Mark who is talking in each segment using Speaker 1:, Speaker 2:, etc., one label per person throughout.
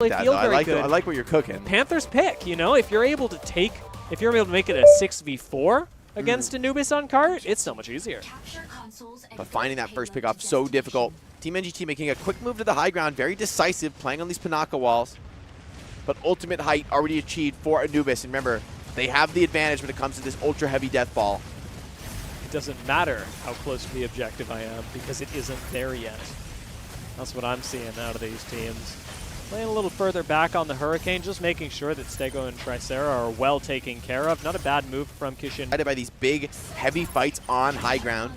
Speaker 1: I like what you're cooking.
Speaker 2: Panthers pick, you know, if you're able to make it a 6v4 against Anubyss on cart, it's so much easier.
Speaker 1: But finding that first pick off so difficult. Team NGT making a quick move to the high ground, very decisive, playing on these Panaka walls. But ultimate height already achieved for Anubyss. And remember, they have the advantage when it comes to this ultra heavy death ball.
Speaker 2: It doesn't matter how close to the objective I am because it isn't there yet. That's what I'm seeing out of these teams. Playing a little further back on the Hurricane, just making sure that Stego and Tricera are well taken care of. Not a bad move from Kishinma.
Speaker 1: By these big, heavy fights on high ground.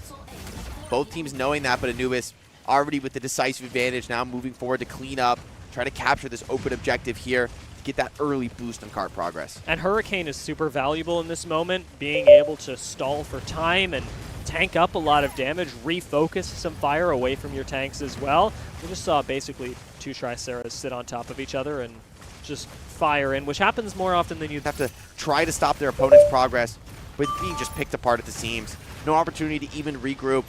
Speaker 1: Both teams knowing that, but Anubyss already with the decisive advantage now moving forward to clean up, try to capture this open objective here to get that early boost on cart progress.
Speaker 2: And Hurricane is super valuable in this moment, being able to stall for time and tank up a lot of damage, refocus some fire away from your tanks as well. We just saw basically two Triceras sit on top of each other and just fire in, which happens more often than you'd
Speaker 1: have to try to stop their opponent's progress with being just picked apart at the seams. No opportunity to even regroup.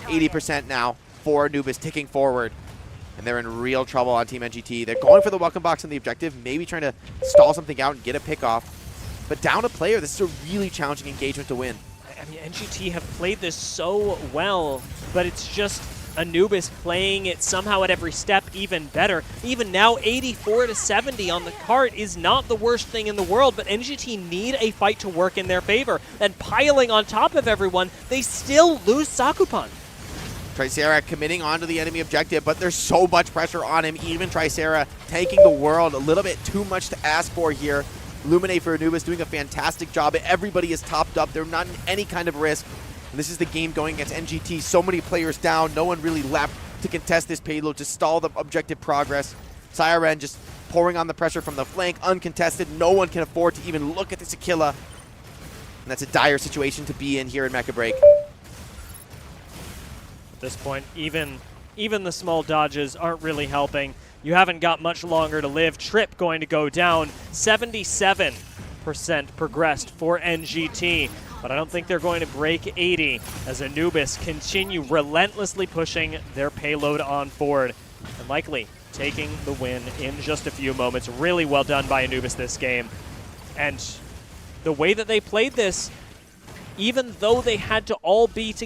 Speaker 1: 80% now for Anubyss ticking forward. And they're in real trouble on Team NGT. They're going for the welcome box on the objective, maybe trying to stall something out and get a pick off. But down a player, this is a really challenging engagement to win.
Speaker 2: I mean, NGT have played this so well, but it's just Anubyss playing it somehow at every step even better. Even now, 84-70 on the cart is not the worst thing in the world, but NGT need a fight to work in their favor. And piling on top of everyone, they still lose Sakupan.
Speaker 1: Tricera committing onto the enemy objective, but there's so much pressure on him. Even Tricera taking the world, a little bit too much to ask for here. Luminate for Anubyss doing a fantastic job. Everybody is topped up. They're not in any kind of risk. And this is the game going against NGT. So many players down. No one really left to contest this payload, to stall the objective progress. Siren just pouring on the pressure from the flank, uncontested. No one can afford to even look at this Aquila. And that's a dire situation to be in here in Mecha Break.
Speaker 2: At this point, even the small dodges aren't really helping. You haven't got much longer to live. Trip going to go down. 77% progressed for NGT. But I don't think they're going to break 80 as Anubyss continue relentlessly pushing their payload on forward. And likely taking the win in just a few moments. Really well done by Anubyss this game. And the way that they played this, even though they had to all be together,